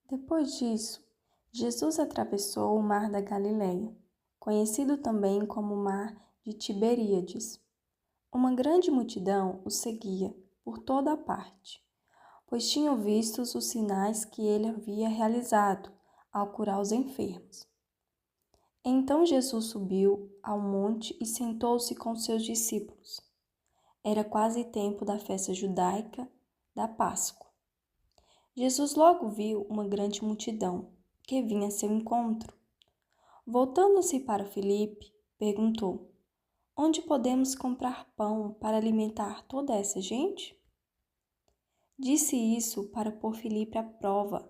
Depois disso, Jesus atravessou o mar da Galileia, conhecido também como Mar de Tiberíades. Uma grande multidão o seguia por toda a parte, pois tinham visto os sinais que ele havia realizado ao curar os enfermos. Então Jesus subiu ao monte e sentou-se com seus discípulos. Era quase tempo da festa judaica da Páscoa. Jesus logo viu uma grande multidão que vinha a seu encontro. Voltando-se para Filipe, perguntou: Onde podemos comprar pão para alimentar toda essa gente? Disse isso para pôr Filipe à prova,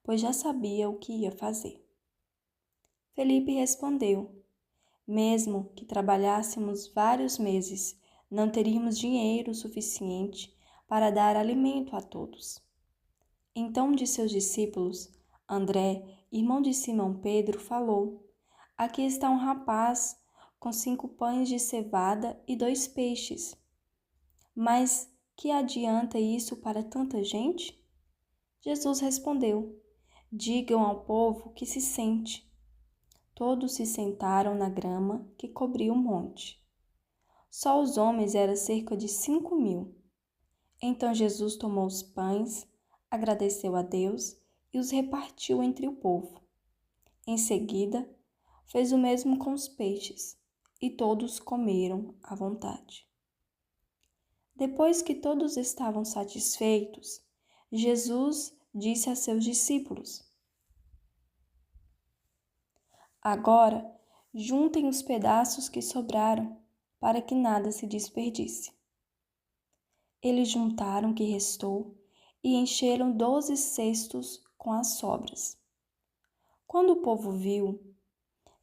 pois já sabia o que ia fazer. Filipe respondeu: Mesmo que trabalhássemos vários meses, não teríamos dinheiro suficiente para dar alimento a todos. Então um de seus discípulos, André, irmão de Simão Pedro, falou: Aqui está um rapaz com 5 pães de cevada e 2 peixes. Mas que adianta isso para tanta gente? Jesus respondeu: Digam ao povo que se sente. Todos se sentaram na grama que cobria o monte. Só os homens eram cerca de 5.000. Então Jesus tomou os pães, agradeceu a Deus e os repartiu entre o povo. Em seguida, fez o mesmo com os peixes, e todos comeram à vontade. Depois que todos estavam satisfeitos, Jesus disse a seus discípulos: Agora, juntem os pedaços que sobraram, para que nada se desperdice. Eles juntaram o que restou e encheram 12 cestos com as sobras. Quando o povo viu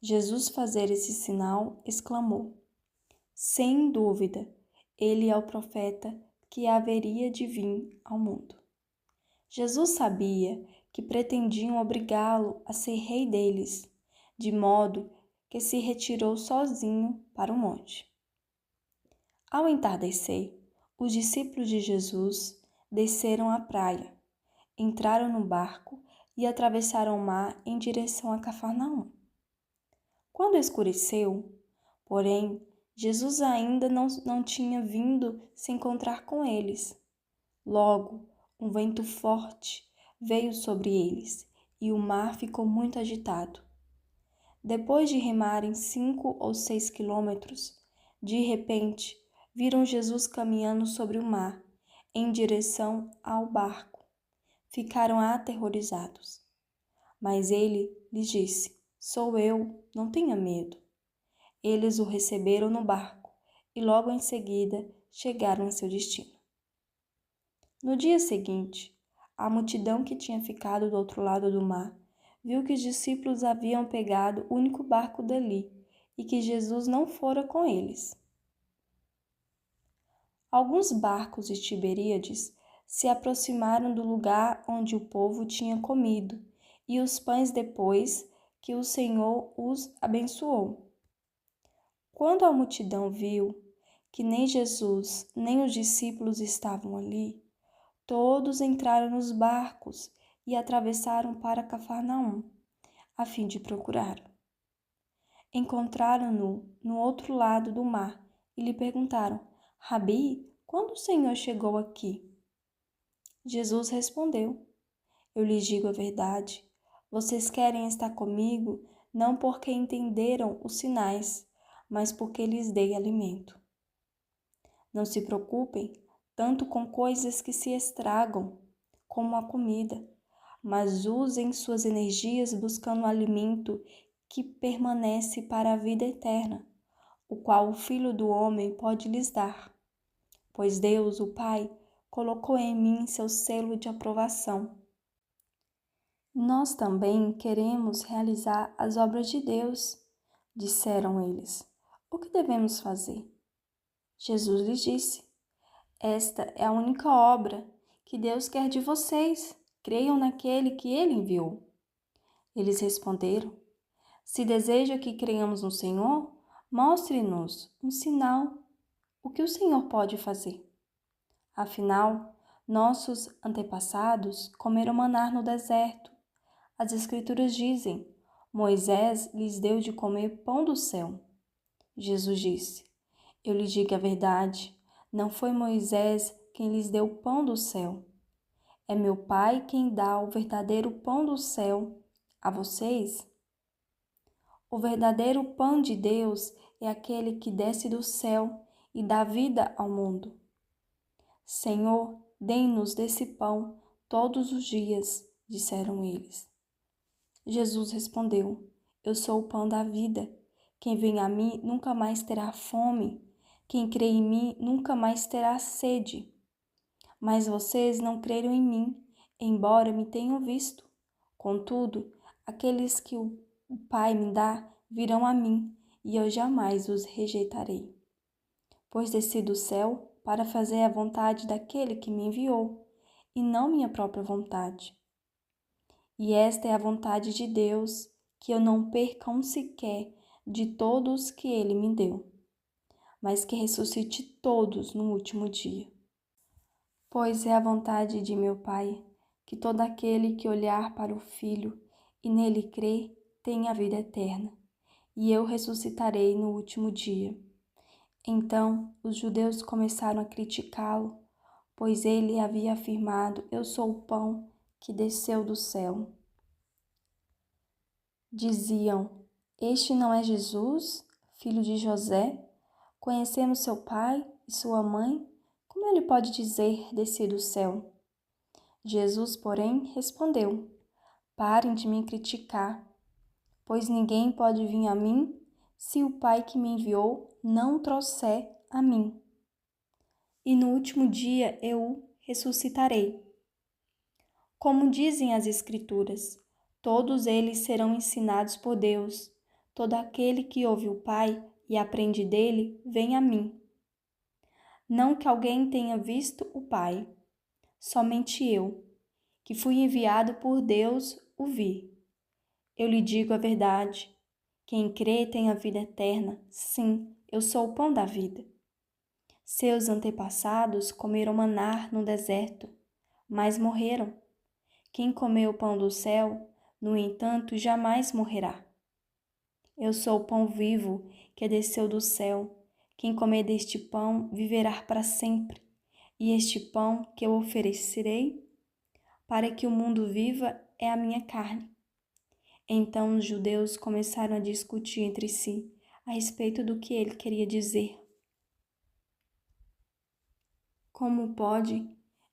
Jesus fazer esse sinal, exclamou: Sem dúvida, ele é o profeta que haveria de vir ao mundo. Jesus sabia que pretendiam obrigá-lo a ser rei deles, de modo que se retirou sozinho para o monte. Ao entardecer, os discípulos de Jesus desceram à praia, entraram no barco e atravessaram o mar em direção a Cafarnaum. Quando escureceu, porém, Jesus ainda não tinha vindo se encontrar com eles. Logo, um vento forte veio sobre eles e o mar ficou muito agitado. Depois de remarem 5 ou 6 quilômetros, de repente, viram Jesus caminhando sobre o mar, em direção ao barco. Ficaram aterrorizados. Mas ele lhes disse: Sou eu, não tenha medo. Eles o receberam no barco e logo em seguida chegaram a seu destino. No dia seguinte, a multidão que tinha ficado do outro lado do mar viu que os discípulos haviam pegado o único barco dali e que Jesus não fora com eles. Alguns barcos de Tiberíades se aproximaram do lugar onde o povo tinha comido e os pães depois que o Senhor os abençoou. Quando a multidão viu que nem Jesus nem os discípulos estavam ali, todos entraram nos barcos e atravessaram para Cafarnaum, a fim de procurá-lo. Encontraram-no no outro lado do mar e lhe perguntaram: Rabi, quando o Senhor chegou aqui? Jesus respondeu: Eu lhes digo a verdade. Vocês querem estar comigo não porque entenderam os sinais, mas porque lhes dei alimento. Não se preocupem tanto com coisas que se estragam, como a comida, mas usem suas energias buscando alimento que permanece para a vida eterna, o qual o Filho do Homem pode lhes dar. Pois Deus, o Pai, colocou em mim seu selo de aprovação. Nós também queremos realizar as obras de Deus, disseram eles. O que devemos fazer? Jesus lhes disse: Esta é a única obra que Deus quer de vocês. Creiam naquele que Ele enviou. Eles responderam: Se deseja que creiamos no Senhor, mostre-nos um sinal. O que o Senhor pode fazer? Afinal, nossos antepassados comeram maná no deserto As Escrituras dizem: Moisés lhes deu de comer pão do céu. Jesus disse: Eu lhe digo a verdade, não foi Moisés quem lhes deu o pão do céu. É meu Pai quem dá o verdadeiro pão do céu a vocês. O verdadeiro pão de Deus é aquele que desce do céu e dá vida ao mundo. Senhor, dê-nos desse pão todos os dias, disseram eles. Jesus respondeu: Eu sou o pão da vida. Quem vem a mim nunca mais terá fome. Quem crê em mim nunca mais terá sede. Mas vocês não creram em mim, embora me tenham visto. Contudo, aqueles que o Pai me dá virão a mim, e eu jamais os rejeitarei. Pois desci do céu para fazer a vontade daquele que me enviou, e não minha própria vontade. E esta é a vontade de Deus, que eu não perca um sequer de todos que ele me deu, mas que ressuscite todos no último dia. Pois é a vontade de meu Pai, que todo aquele que olhar para o Filho e nele crer tenha a vida eterna, e eu ressuscitarei no último dia. Então os judeus começaram a criticá-lo, pois ele havia afirmado: Eu sou o pão que desceu do céu. Diziam: Este não é Jesus, filho de José? Conhecemos seu pai e sua mãe? Como ele pode dizer: Desci do céu? Jesus, porém, respondeu: Parem de me criticar, pois ninguém pode vir a mim se o Pai que me enviou não o trouxer a mim. E no último dia eu o ressuscitarei. Como dizem as Escrituras, todos eles serão ensinados por Deus. Todo aquele que ouve o Pai e aprende dele, vem a mim. Não que alguém tenha visto o Pai, somente eu, que fui enviado por Deus, o vi. Eu lhe digo a verdade. Quem crê tem a vida eterna. Sim, eu sou o pão da vida. Seus antepassados comeram maná no deserto, mas morreram. Quem comeu o pão do céu, no entanto, jamais morrerá. Eu sou o pão vivo que desceu do céu. Quem comer deste pão viverá para sempre. E este pão que eu oferecerei para que o mundo viva é a minha carne. Então os judeus começaram a discutir entre si a respeito do que ele queria dizer. Como pode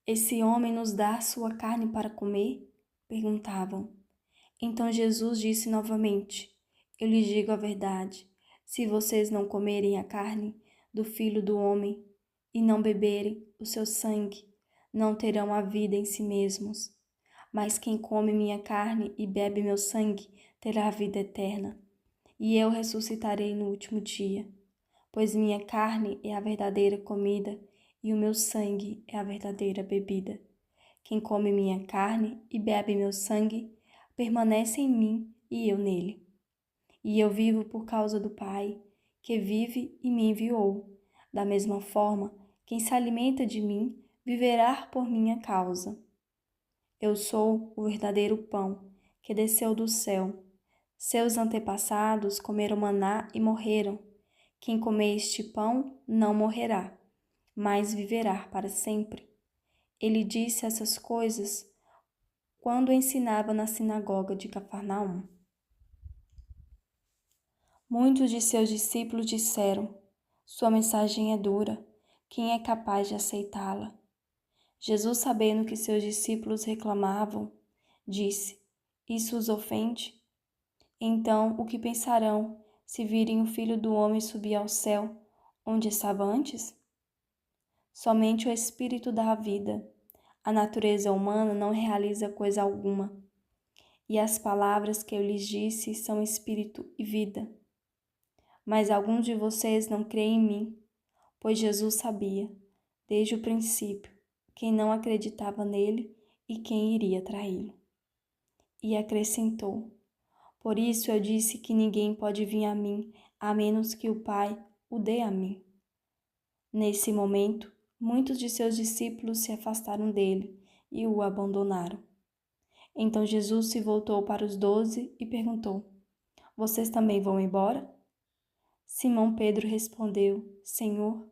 esse homem nos dar sua carne para comer? Perguntavam. Então Jesus disse novamente: Eu lhes digo a verdade. Se vocês não comerem a carne do Filho do Homem e não beberem o seu sangue, não terão a vida em si mesmos. Mas quem come minha carne e bebe meu sangue terá a vida eterna, e eu ressuscitarei no último dia. Pois minha carne é a verdadeira comida e o meu sangue é a verdadeira bebida. Quem come minha carne e bebe meu sangue permanece em mim e eu nele. E eu vivo por causa do Pai, que vive e me enviou. Da mesma forma, quem se alimenta de mim viverá por minha causa. Eu sou o verdadeiro pão que desceu do céu. Seus antepassados comeram maná e morreram. Quem comer este pão não morrerá, mas viverá para sempre. Ele disse essas coisas quando ensinava na sinagoga de Cafarnaum. Muitos de seus discípulos disseram: Sua mensagem é dura, quem é capaz de aceitá-la? Jesus, sabendo que seus discípulos reclamavam, disse: Isso os ofende? Então, o que pensarão se virem o Filho do Homem subir ao céu, onde estava antes? Somente o Espírito dá a vida. A natureza humana não realiza coisa alguma. E as palavras que eu lhes disse são espírito e vida. Mas alguns de vocês não creem em mim, pois Jesus sabia, desde o princípio, quem não acreditava nele e quem iria traí-lo. E acrescentou: Por isso eu disse que ninguém pode vir a mim, a menos que o Pai o dê a mim. Nesse momento, muitos de seus discípulos se afastaram dele e o abandonaram. Então Jesus se voltou para os 12 e perguntou: Vocês também vão embora? Simão Pedro respondeu: Senhor,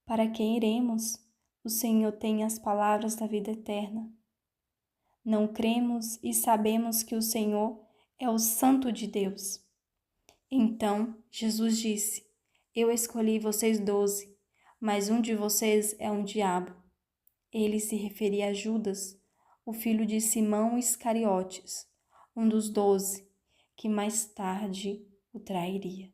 para quem iremos? O Senhor tem as palavras da vida eterna. Não cremos e sabemos que o Senhor é o Santo de Deus. Então Jesus disse: Eu escolhi vocês 12, mas um de vocês é um diabo. Ele se referia a Judas, o filho de Simão Iscariotes, um dos 12, que mais tarde o trairia.